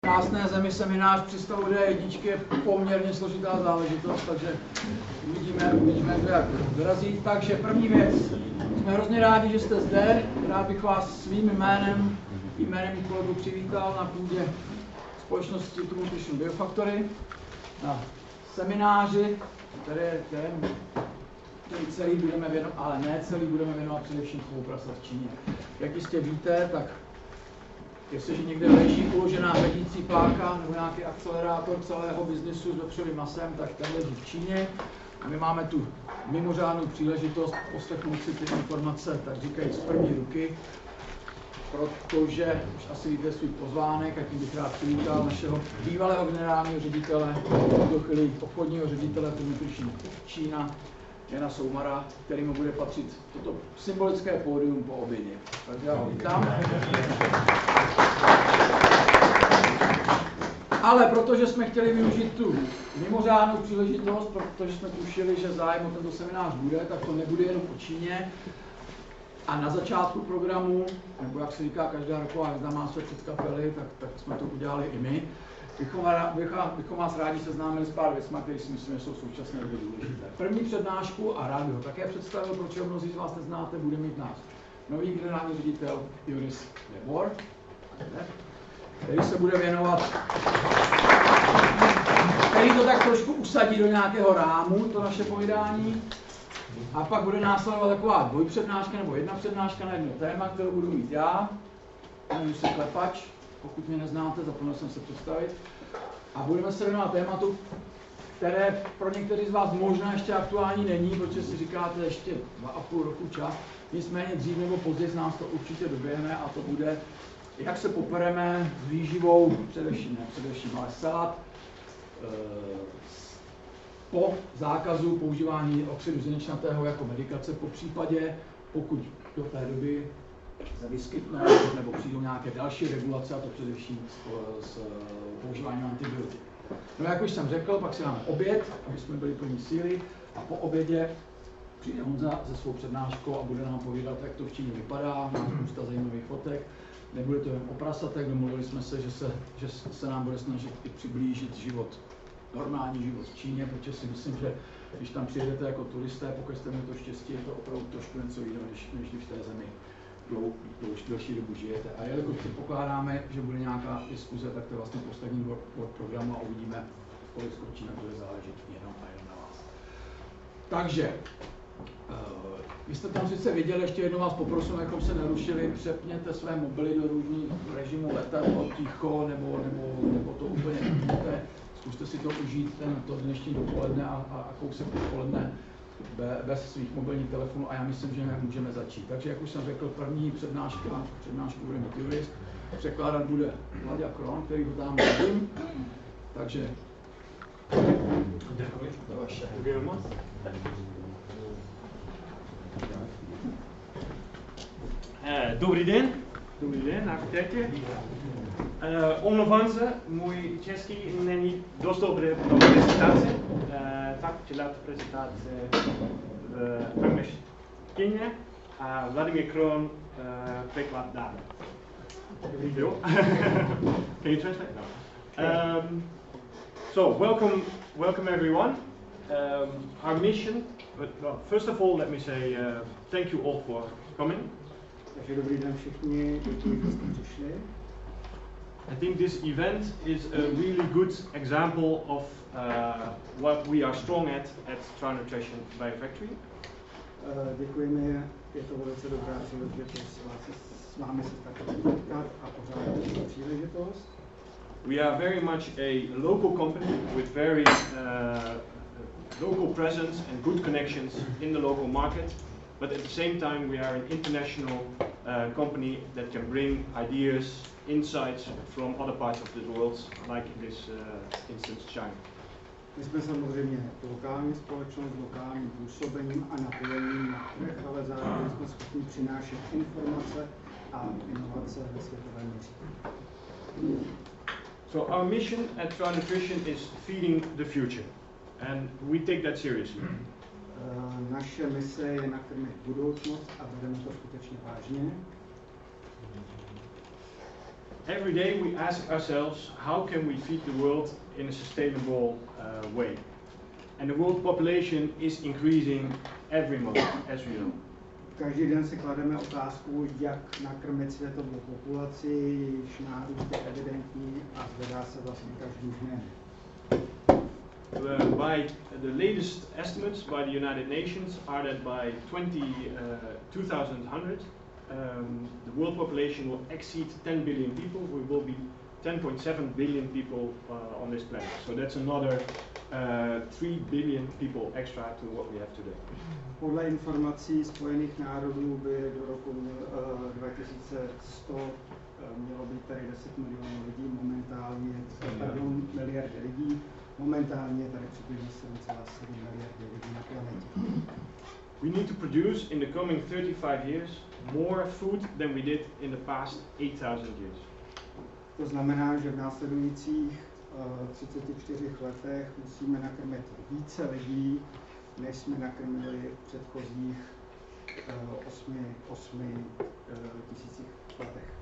krásné zemi seminář při stavu D1 je poměrně složitá záležitost, takže uvidíme to, jak dorazí. Takže první věc, jsme hrozně rádi, že jste zde. Rád bych vás svým jménem, jménem kolegu přivítal na půdě společnosti Trouw Biofactory na semináři, který celý budeme věnovat, ale ne celý budeme věnovat především spolupráci v Číně. Jak jistě víte, tak jestliže někde leží uložená vedící páka nebo nějaký akcelerátor celého biznisu s vepřovým masem, tak ten leží v Číně. A my máme tu mimořádnou příležitost poslechnout si ty informace, tak říkají z první ruky, protože už asi víte svůj pozvánek, a tím bych rád přivítal našeho bývalého generálního ředitele, do chvíli obchodního ředitele Trouw Čína, Jana Soumara, kterému bude patřit toto symbolické pódium po obědě. Takže já ho vítám. Ale protože jsme chtěli využít tu mimořádnou příležitost, protože jsme tušili, že zájem o tento seminář bude, tak to nebude jenom o Číně. A na začátku programu, nebo jak se říká, každá roková hvězda má své předkapely, tak jsme to udělali i my. Bychom vás rádi seznámili s pár věcmi, které si myslím, že jsou současně velmi důležité. První přednášku, a rád bych ho také představil, protože mnozí z vás neznáte, bude mít náš nový generální ředitel Joris de Boer, který se bude věnovat, který to tak trošku usadí do nějakého rámu, to naše povídání. A pak bude následovat taková dvojpřednáška nebo jedna přednáška na jedno téma, kterou budu mít já. Jmenuji se Klepač, pokud mě neznáte, zapomněl jsem se představit. A budeme se věnovat tématu, které pro některý z vás možná ještě aktuální není, protože si říkáte ještě 2,5 roku čas. Nicméně dřív nebo později z nás to určitě doběhne a to bude, jak se popereme s výživou, především, ale salat, po zákazu používání oxidu zinečnatého jako medikace, po případě, pokud do té doby se vyskytnou nebo přijdou nějaké další regulace, a to především s používáním antibiotik. No jak už jsem řekl, pak si máme oběd, aby jsme byli plní síly, a po obědě přijde Honza se svou přednáškou a bude nám povídat, jak to v Číně vypadá, má spousta zajímavých fotek. Nebude to jen o prasatech, domluvili jsme se, že se nám bude snažit i přiblížit normální život v Číně, protože si myslím, že když tam přijedete jako turisté, pokud jste měli to štěstí, je to opravdu trošku něco jiného, než když v té zemi delší dobu žijete. A jelikož předpokládáme, že bude nějaká diskuze, tak to je vlastně poslední bod programu a uvidíme, kolik skočíme, bude záležet jenom a jen na vás. Takže, vy jste tam sice viděli, ještě jednou vás poprosím, abychom se nerušili, přepněte své mobily do různých režimů letadlo, ticho, nebo to úplně nepněte. Zkuste si to užít, to dnešní dopoledne a kousek odpoledne bez svých mobilních telefonů, a já myslím, že můžeme začít. Takže jak už jsem řekl, první přednášku bude mít Joris, překládat bude Vlaďa Kron, který ho tam vidím. Takže děkuji. To vaše. Děkuji moc. Dobrý den, vítejte. Omlouvám se, můj český není dost dobrý pro prezentaci, tak dělat prezentaci v angličtině a Vladimír Kron překlad dá. Video. Can you translate? No. So welcome everyone. Our mission, well, first of all, let me say thank you all for coming. Takže dobrý den všichni, děkuji, že jste přišli. I think this event is a really good example of what we are strong at Trouw Nutrition Biofactory. Děkujeme, je to velice dobrá příležitost s vámi se takhle potkat a pořádat příležitost. We are very much a local company with very local presence and good connections in the local market. But at the same time, we are an international company that can bring ideas, insights from other parts of the world, like in this instance, China. My jsme samozřejmě lokální společnost s lokálním působením a napojením na trh, ale zároveň jsme schopni přinášet informace a inovace ve světovém měřítku. So our mission at Trouw Nutrition is feeding the future, and we take that seriously. Naše mise je nakrmit budoucnost a bereme to skutečně vážně. every day we ask ourselves, how can we feed the world in a sustainable way? And the world population is increasing every month, as we know. Každý den si klademe otázku, jak nakrmit světovou populaci, jejíž nárůst je evidentní a zvedá se vlastně každým dnem. By the latest estimates by the United Nations are that by 2100, the world population will exceed 10 billion people. We will be 10.7 billion people on this planet. So that's another 3 billion people extra to what we have today. Podle informací Spojených národů by do roku 2100 mělo být tady 10 milionů lidí, momentálně, pardon, miliardy lidí, momentálně tady přibližně 7,7 miliardy lidí na planetě. We need to produce in the coming 35 years more food than we did in the past 8,000 years. To znamená, že v následujících 34 letech musíme nakrmit více lidí, než jsme nakrmili v předchozích 8 tisících letech.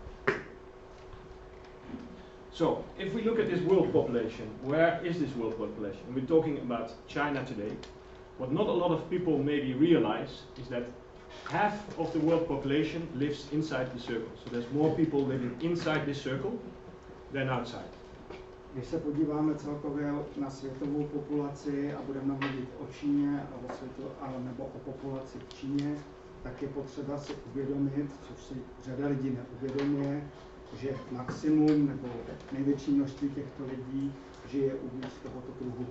So, if we look at this world population, where is this world population? And we're talking about China today. What not a lot of people maybe realize is that half of the world population lives inside the circle. So there's more people living inside this circle than outside. Když se podíváme celkově na světovou populaci a budeme mluvit o Číně nebo o populaci v Číně, tak je potřeba si uvědomit, což si řada lidí neuvědomuje, že maximum nebo největší množství těchto lidí žije uvnitř tohoto kruhu.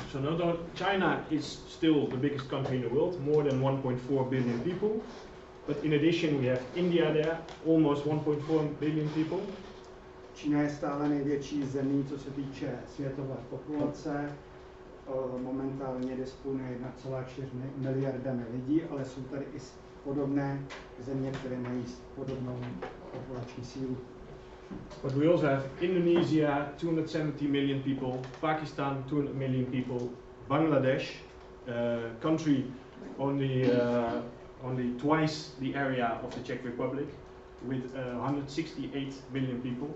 So China is still the biggest country in the world, more than 1.4 billion people. But in addition we have India there, almost 1.4 billion people. Čína je stále největší zemí, co se týče světové populace. Momentálně disponuje 1,4 miliardami lidí, ale jsou tady i podobné země, které mají podobnou populační sílu. But we also have Indonesia, 270 million people, Pakistan, 200 million people, Bangladesh, country only twice the area of the Czech Republic, with 168 million people.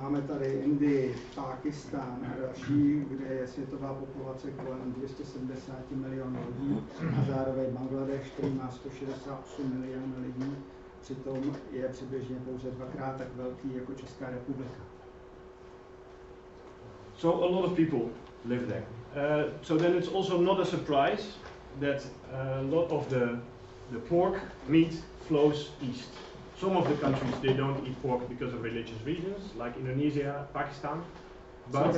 Máme tady Indii, Pákistán a další, kde je světová populace kolem 270 milionů lidí a zároveň Bangladeš, který má 168 milionů lidí, přitom je přibližně pouze dvakrát tak velký jako Česká republika. So a lot of people live there. So then it's also not a surprise that a lot of the pork meat flows east. Some of the countries, they don't eat pork because of religious reasons, like Indonesia, Pakistan. But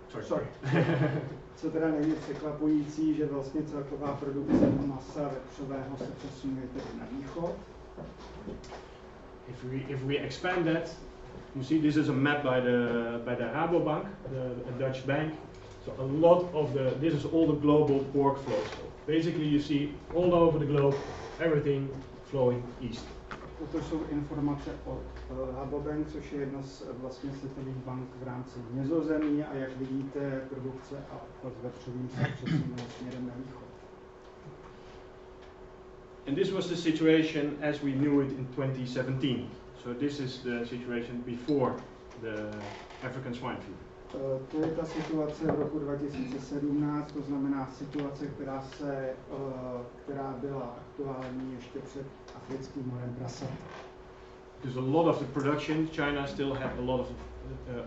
Sorry. Co teda není překvapující, že vlastně celková produkce masa vepřového se přesunuje tedy na východ. If we expand that, you see this is a map by the Rabobank, a Dutch bank. So a lot of this is all the global pork flows. So basically you see all over the globe everything flowing east. Toto jsou informace od Rabobank, což je jedna z vlastně světových bank v rámci Nizozemí a jak vidíte, produkce a obchod s vepřovým se přesunul směrem na východ. And this was the situation as we knew it in 2017. So this is the situation before the African swine fever. To je ta situace v roku 2017, to znamená situace, která byla aktuální ještě před africkým morem prasat. Because a lot of the production, China still had a lot of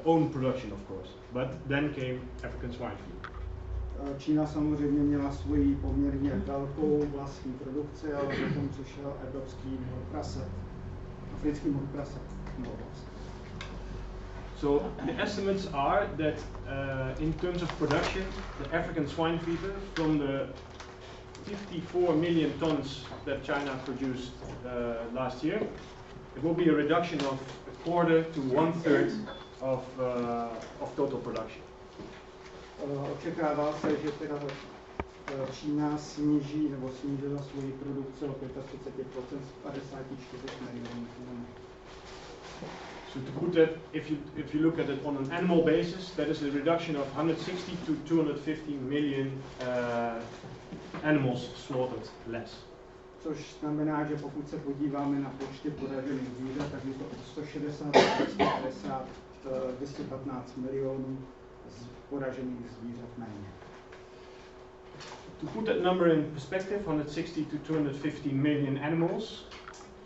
own production, of course, but then came African swine fever. Čína samozřejmě měla svoji poměrně velkou vlastní produkci, ale potom přišel evropský mor prasat, africký mor prasat. So the estimates are that in terms of production, the African swine fever, from the 54 million tons that China produced last year, it will be a reduction of a quarter to 1/3 of total production. Očekává se, že teda Čína snížila svoji produkci o 35% z 54 milionů tun. So to put that, if you look at it on an annual basis, that is a reduction of 160 to 250 million animals slaughtered less. Což znamená, že pokud se podíváme na počty poražených zvířat, tak je to od 160 do 250, 215 milionů poražených zvířat méně. To put that number in perspective, 160 to 250 million animals,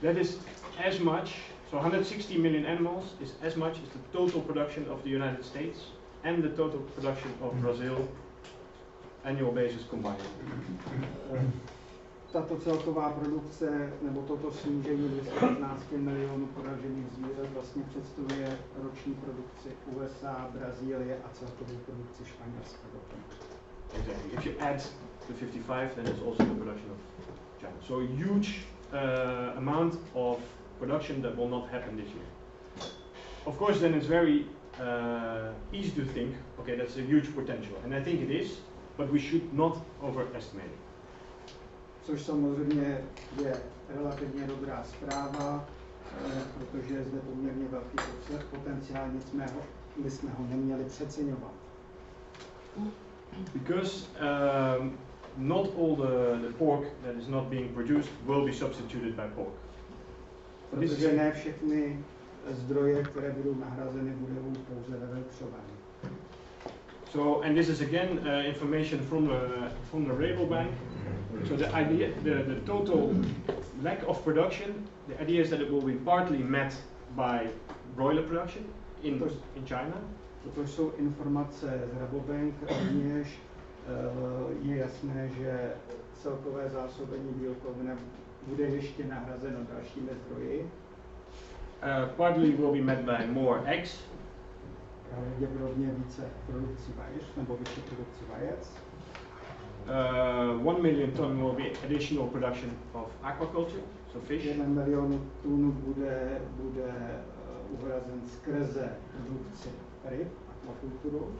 that is as much, so 160 million animals is as much as the total production of the United States and the total production of Brazil annual basis combined. Tato celková produkce, nebo toto snížení 215 milionů poražených zvířat vlastně představuje roční produkci USA, Brazílie a celkovou produkci Španělska dokonce. Exactly. If you add the 55, then it's also the production of China. So a huge amount of production that will not happen this year. Of course, then it's very easy to think, okay, that's a huge potential, and I think it is, but we should not overestimate it. Což samozřejmě je relativně dobrá zpráva, protože je zde poměrně velký potenciál, nicméně bychom ho neměli přeceňovat. Because not all the pork that is not being produced will be substituted by pork. Protože ne všechny zdroje, které budou nahrazeny, budou pouze ve vepřování. So, and this is again information from the Rabobank. So the idea, the total lack of production, the idea is that it will be partly met by broiler production in China. Toto jsou informace z Rabobank, rovněž je jasné, že celkové zásobení bílkovin bude ještě nahrazeno dalšími zdroji. Partly will be met by more eggs. Pravděpodobně více produkci vajec, nebo vyšší produkci vajec. 1 million ton will be additional production of aquaculture, so fish. 1 milion tun bude uhrazen skrze produkci ryb, akvakulturu.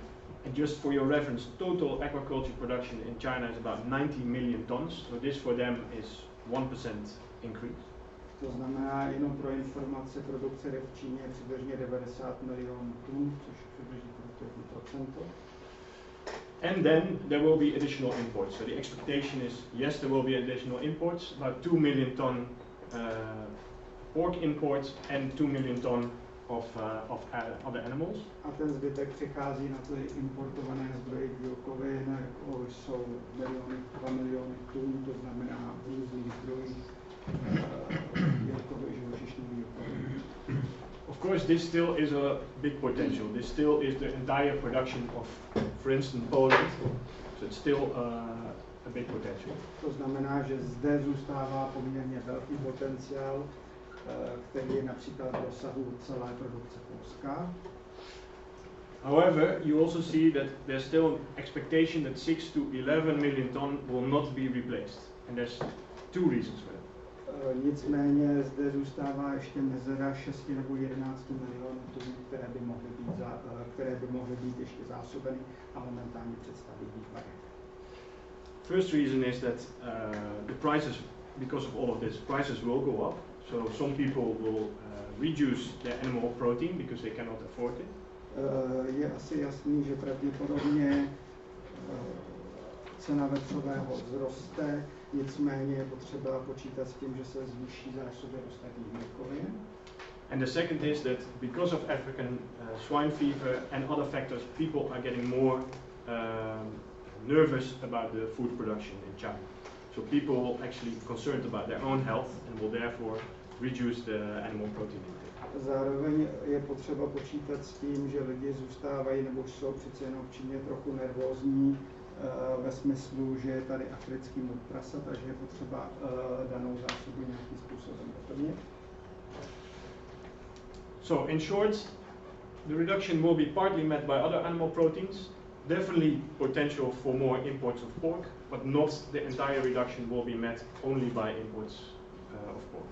And just for your reference, total aquaculture production in China is about 90 million tons, so this for them is 1% increase. To znamená, jenom pro informace, produkce ryb v Číně je přibližně 90 milionů tun, což je přibližně 1%. And then there will be additional imports. So the expectation is, yes, there will be additional imports, about 2 million ton pork imports and 2 million ton of other animals. A ten zbytek přichází na ty importované zdroje bílkovin, jako jsou 2 miliony tun, to znamená v různých zdrojích bílkovin, živočišných bílkovin. Of course, this still is a big potential. This still is the entire production of, for instance, Poland. So it's still a big potential. To znamená, že zde zůstává poměrně velký potenciál, který je například v dosahu celé produkce Polska. However, you also see that there's still expectation that 6 to 11 million ton will not be replaced. And there's two reasons for that. Nicméně zde zůstává ještě mezera 6 nebo 11 milionů tun, které by mohly být ještě zásobeny a momentálně představují výpadek. First reason is that the prices, because of all of this, prices will go up. So some people will reduce their animal protein because they cannot afford it. Je asi jasný, že pravděpodobně cena vepřového vzroste, nicméně je potřeba počítat s tím, že se zvýší zásoby ostatních bílkovin. And the second is that because of African swine fever and other factors, people are getting more nervous about the food production in China. So people will actually concerned about their own health and will therefore reduce the animal protein intake. Zároveň je potřeba počítat s tím, že lidi zůstávají nebo jsou přece jenom v Číně trochu nervózní ve smyslu, že je tady africký mor prasat a že je potřeba danou zásobu nějakým způsobem doplnit. So in short, the reduction will be partly met by other animal proteins, definitely potential for more imports of pork, but not the entire reduction will be met only by imports of pork.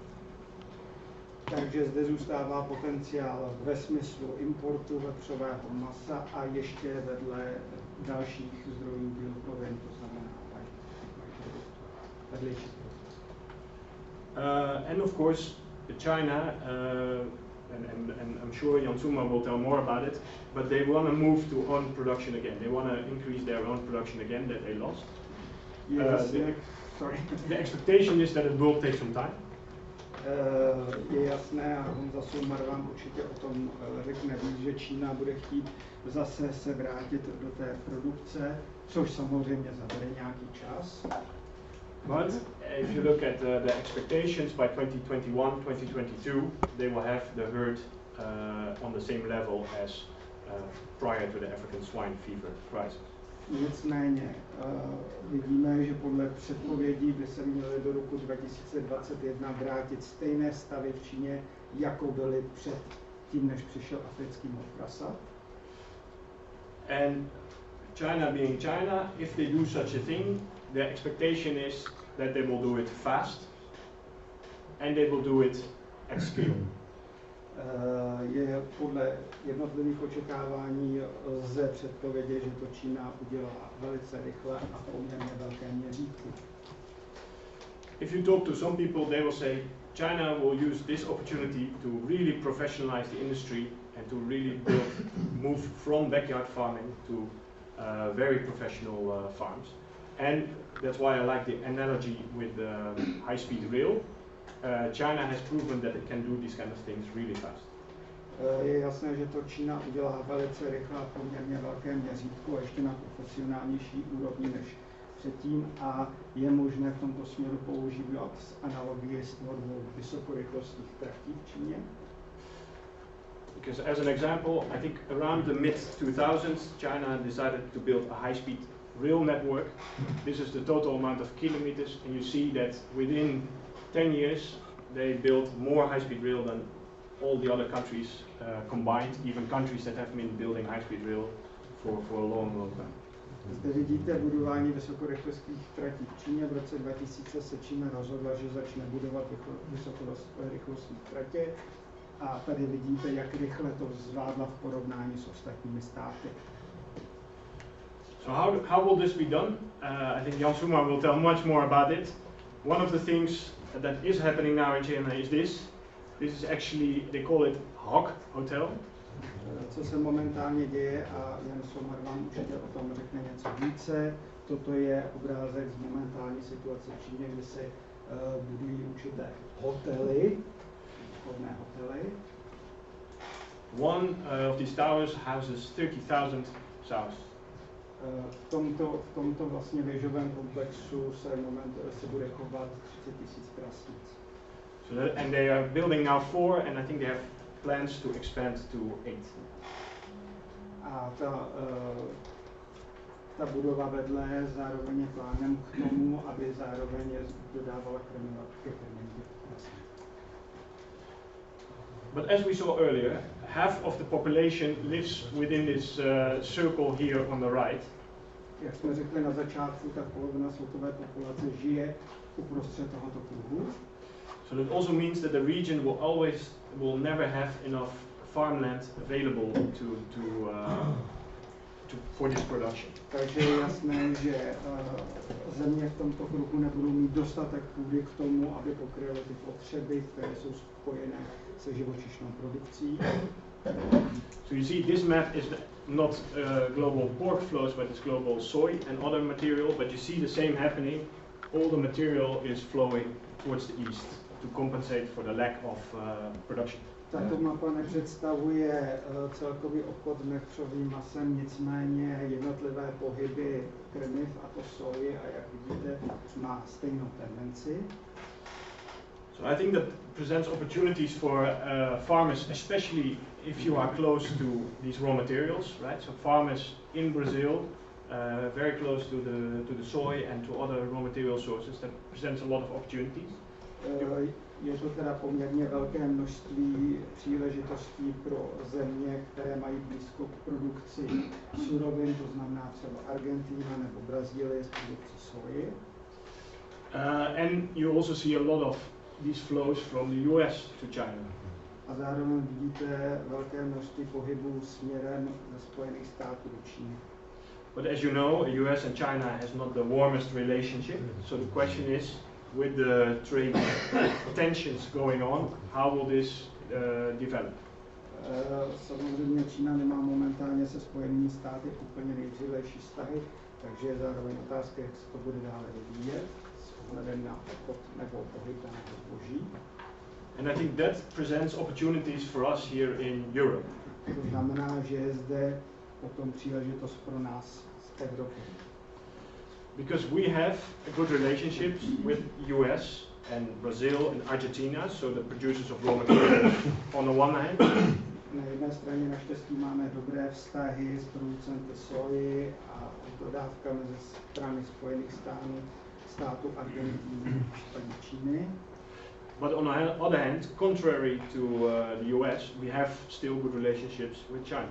Takže zde zůstává potenciál ve smyslu importu vepřového masa a ještě vedle dalších zdrojů bílkovin, to znamená vedlejších produktů. And of course, China, and I'm sure Jan Suma will tell more about it, but they want to move to own production again. They want to increase their own production again that they lost. Sorry. The expectation is that it will take some time. Je jasné, a Honza Soumar vám určitě o tom řekne víc, že Čína bude chtít zase se vrátit do té produkce, což samozřejmě zabere nějaký čas. But if you look at the expectations by 2021, 2022, they will have the herd on the same level as prior to the African swine fever crisis. Nicméně vidíme, že podle předpovědí by se měly do roku 2021 vrátit stejné stavy v Číně, jako byly před tím, než přišel africký mor prasa. And China being China, if they do such a thing, the expectation is that they will do it fast and they will do it at scale. Je podle jednotlivých očekávání lze předpovědět, že to Čína udělá velice rychle a v poměrně velkém měřítku. If you talk to some people, they will say China will use this opportunity to really professionalize the industry and to really move from backyard farming to very professional farms. And that's why I like the analogy with high-speed rail. China has proven that it can do these kind of things really fast. Je jasné, že to Čína udělá velice rychle a poměrně velkém měřítku a ještě na profesionálnější úrovni než předtím a je možné v tomto směru používat analogie s tvorbou vysokorychlostních tratí v Číně. Because as an example, I think around the mid-2000s, China decided to build a high-speed rail network. This is the total amount of kilometers, and you see that within 10 years they built more high-speed rail than all the other countries combined, even countries that have been building high-speed rail for a long, long time. Zde vidíte budování vysokorychlostních tratí v Číně. V roce 2000 se Čína rozhodla, že začne budovat vysokorychlostní tratě. A tady vidíte, jak rychle to zvládla v porovnání s ostatními státy. So how will this be done? I think Jan Soumar will tell much more about it. One of the things that is happening now in China is this. This is actually, they call it Hog Hotel. Co se momentálně děje, a Jan Soumar vám určitě o tom řekne něco více. Toto je obrázek z momentální situace v Číně, kde se budují určité hotely, vhodné hotely. One of these towers houses 30,000 sows. V tomto vlastně věžovém komplexu se bude chovat 30 000 prasnic. And they are building now 4, and I think they have plans to expand to 8. A ta budova vedle zároveň je plánem k tomu, aby zároveň dodávala krmiva ke krmení prasnic. But as we saw earlier, half of the population lives within this circle here on the right. Jak jsme řekli na začátku, tak polovina světové populace žije uprostřed tohoto kruhu. So that also means that the region will never have enough farmland available for this production. Takže je jasné, že země v tomto kruhu nebudou mít dostatek půdy k tomu, aby pokryly ty potřeby, které jsou spojené se živočišnou produkcí. So you see, this map is not global pork flows, but it's global soy and other material. But you see the same happening. All the material is flowing towards the east to compensate for the lack of production. Tato mapa nepředstavuje celkový obchod s vepřovým masem, nicméně jednotlivé pohyby krmiv, a to soji, a jak vidíte, má stejnou tendenci. So I think that presents opportunities for farmers, especially if you are close to these raw materials, right? So farmers in Brazil, very close to the soy and to other raw material sources, that presents a lot of opportunities. Je to teda poměrně velké množství příležitostí pro země, které mají blízko k produkci surovin, to znamená třeba Argentina nebo Brazílie s produkcí soji. And you also see a lot of these flows from the US to China. A zároveň vidíte velké množství pohybů směrem ze Spojených států do Číny. But as you know, the US and China has not the warmest relationship. So the question is, with the trade tensions going on, how will this develop? Samozřejmě Čína nemá momentálně se Spojenými státy úplně nejvřelejší vztahy, takže je zároveň otázka, jak se to bude dále vyvíjet s ohledem na obchod nebo pohyb daného zboží. And I think that presents opportunities for us here in Europe. To znamená, že je zde potom příležitost pro nás z Evropy. Because we have good relationships with US and Brazil and Argentina, so the producers of raw materials on the one hand. Na jedné straně naštěstí máme dobré vztahy s producenty soji a dodávkami ze strany Spojených států Argentiny a Číny. But on the other hand, contrary to the US, we have still good relationships with China.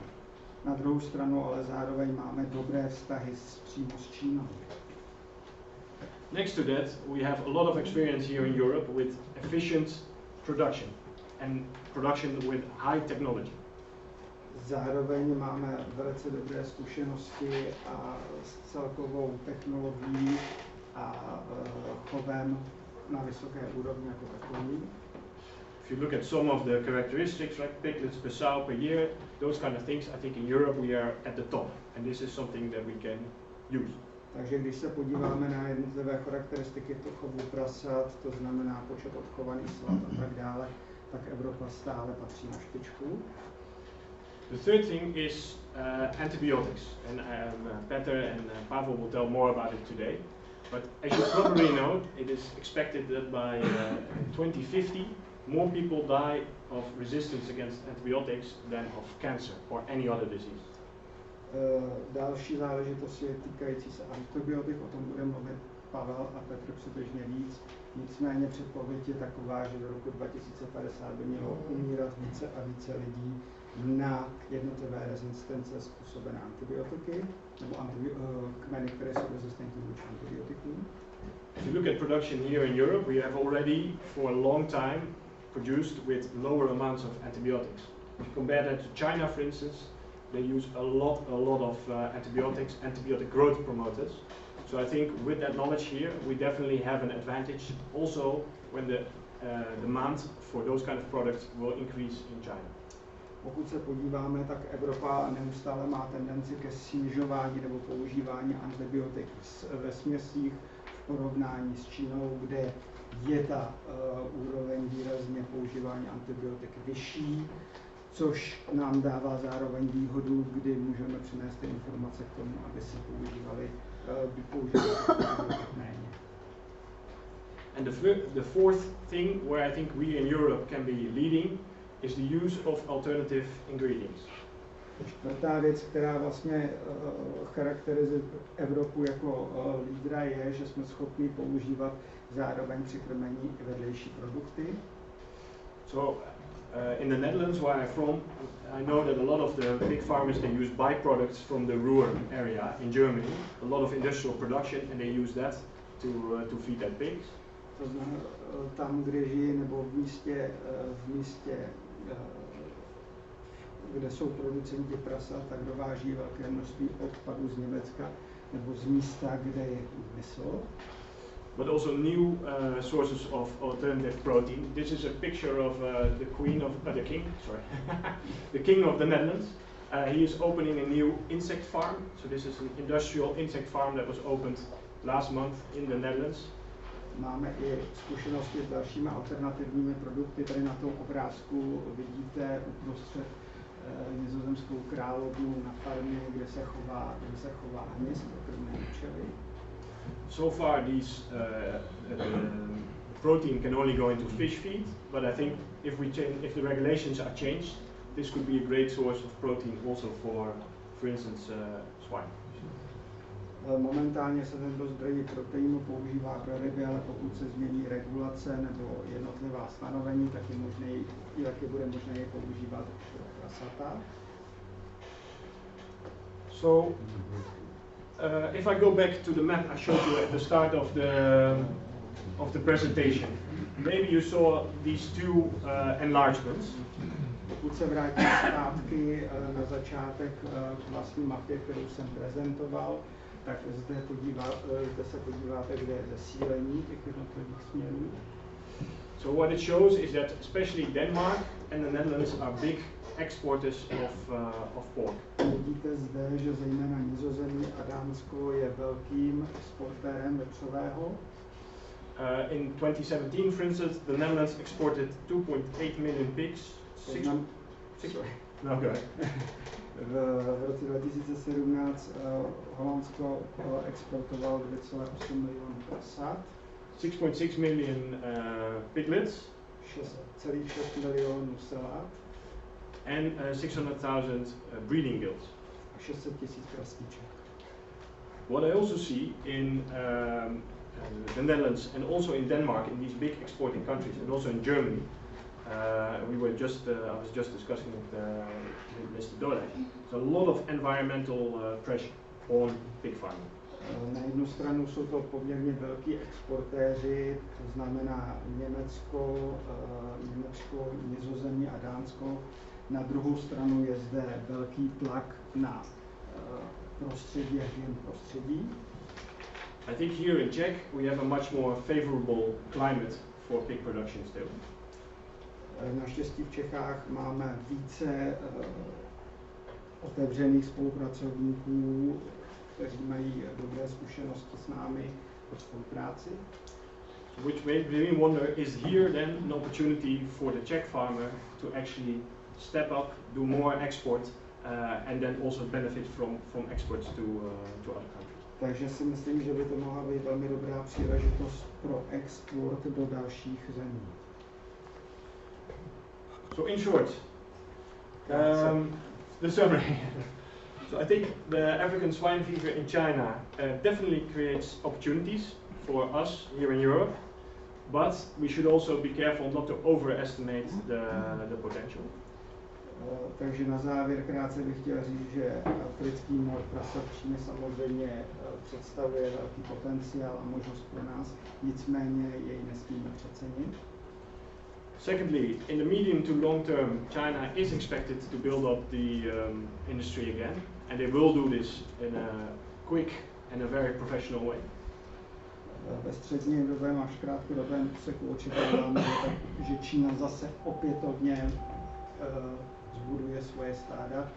Na druhou stranu ale zároveň máme dobré vztahy přímo s Čínou. Next to that, we have a lot of experience here in Europe with efficient production and production with high technology. Zároveň máme velice dobré zkušenosti a s celkovou technologií a chovem na vysoké úrovni jako takový. If you look at some of the characteristics, like piglets per sow per year, those kind of things, I think in Europe we are at the top, and this is something that we can use. Takže když se podíváme na jednotlivé charakteristiky chovu prasat, to znamená počet odchovaných svat a tak dále, tak Evropa stále patří na špičku. The third thing is antibiotics, and Peter and Pavel will tell more about it today. But as you probably know, it is expected that by 2050, more people die of resistance against antibiotics than of cancer or any other disease. Další záležitost je týkající se antibiotik, o tom bude mluvit Pavel a Petr přibližně víc. Nicméně předpověď je taková, že do roku 2050 by mělo umírat více a více lidí na jednotlivé rezistence způsobené antibiotiky, nebo kmeny, které jsou rezistentní vůči antibiotikům. If you look at production here in Europe, we have already for a long time produced with lower amounts of antibiotics. If you compare that to China, for instance, they use a lot of antibiotics, antibiotic growth promoters. So I think with that knowledge here, we definitely have an advantage also when the demand for those kind of products will increase in China. Pokud se podíváme, tak Evropa neustále má tendenci ke snižování nebo používání antibiotik ve směsích v porovnání s Čínou, kde je ta úroveň výrazně používání antibiotik vyšší, což nám dává zároveň výhodu, kdy můžeme přinést ty informace k tomu, aby se používali antibiotik méně. And the fourth thing where I think we in Europe can be leading is the use of alternative ingredients. Čtvrtá věc, která vlastně charakterizuje Evropu jako lídra, je, že jsme schopni používat zároveň při krmení i vedlejší produkty. So in the Netherlands, where I'm from, I know that a lot of the big farmers, they use byproducts from the Ruhr area in Germany, a lot of industrial production, and they use that to feed their pigs. To znamená, tam, kde žijí, nebo v místě, kde jsou producenti prasat, tak dováží velké množství odpadů z Německa nebo z místa, kde je průmysl. But also new sources of alternative protein. This is a picture of the king of the Netherlands. He is opening a new insect farm. So this is an industrial insect farm that was opened last month in the Netherlands. Máme i zkušenosti s dalšími alternativními produkty. Tady na tom obrázku vidíte uprostřed nizozemskou královnu na farmě, kde se chová hmyz pro krmné účely. So far, these protein can only go into fish feed, but I think if the regulations are changed, this could be a great source of protein also for instance, swine. Momentálně se tento zdroj proteinu používá pro ryby, ale pokud se změní regulace nebo jednotlivá stanovení, tak je bude možné je používat pro prasata. So, if I go back to the map I showed you at the start of the presentation, maybe you saw these two enlargements. Pokud se vrátím zpátky na začátek k vlastní mapě, kterou jsem prezentoval, tak zde se podíváte, kde je zesílení těch jednotlivých směrů. So what it shows is that especially Denmark and the Netherlands are big exporters of pork. Vidíte zde, že zejména Nizozemí a Dánsko je velkým exportérem vepřového. In 2017, for instance, the Netherlands exported 2.8 million pigs. No, go ahead. V roce 2017 Holandsko exportovalo 2,8 milionů prasat. 6.6 million piglets. 6,6 milionů selát. And 600,000 breeding gills. A 600 000 prasniček. What I also see in the Netherlands and also in Denmark, in these big exporting countries, and also in Germany, I was just discussing with Mr. Dorek. There's a lot of environmental pressure on pig farming. Na jednu stranu jsou to poměrně velký exportéři, to znamená Německo, Nizozemí a Dánsko. Na druhou stranu je zde velký tlak na prostředí a hygien prostředí. I think here in Czech we have a much more favorable climate for pig production still. Naštěstí v Čechách máme více otevřených spolupracovníků, kteří mají dobré zkušenosti s námi o spolupráci. Which made me wonder, is here then an opportunity for the Czech farmer to actually step up, do more export, and then also benefit from exports to other countries? Takže si myslím, že by to mohla být velmi dobrá příležitost pro export do dalších zemí. So in short, the summary. So I think the African swine fever in China definitely creates opportunities for us here in Europe, but we should also be careful not to overestimate the potential. Takže na závěr krátce bych chtěl říct, že africký mor prasat v Číně samozřejmě představuje velký potenciál a možnost pro nás, nicméně jej nesmíme přecenit. Secondly, in the medium to long term, China is expected to build up the industry again, and they will do this in a quick and a very professional way. Ve střednědobém až krátkodobém úseku očekáváme, že Čína zase opětovně zbuduje svoje stáda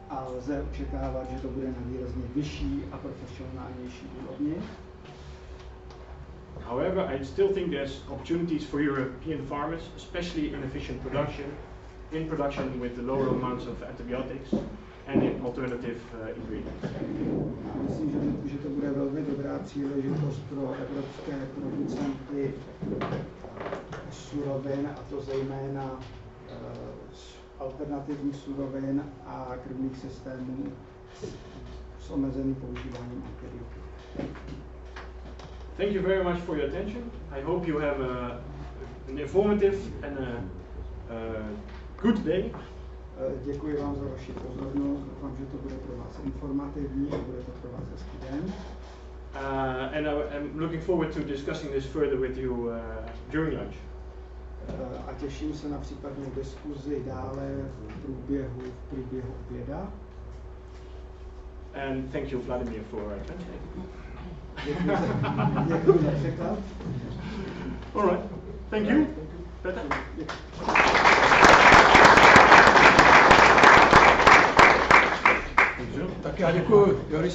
a lze očekávat, že to bude na výrazně vyšší a profesionálnější úrovni. However, I still think there's opportunities for European farmers, especially in efficient production, in production with the lower amounts of antibiotics and in alternative ingredients. Myslím, že to bude velmi dobrá příležitost pro evropské producenty surovin, a to zejména alternativních surovin a krmných systémů s omezeným používáním antibiotik. Thank you very much for your attention. I hope you have an informative and a good day. Děkuji vám za vaši pozornost. Doufám, že to bude pro vás informativní a bude to pro vás hezký den. And I'm looking forward to discussing this further with you during lunch. A těším se na případnou diskuzi dále v průběhu oběda. And thank you, Vladimir, for translating. Děkuji za překlad. All right. Thank you. Peter. Tak já děkuji, Joris.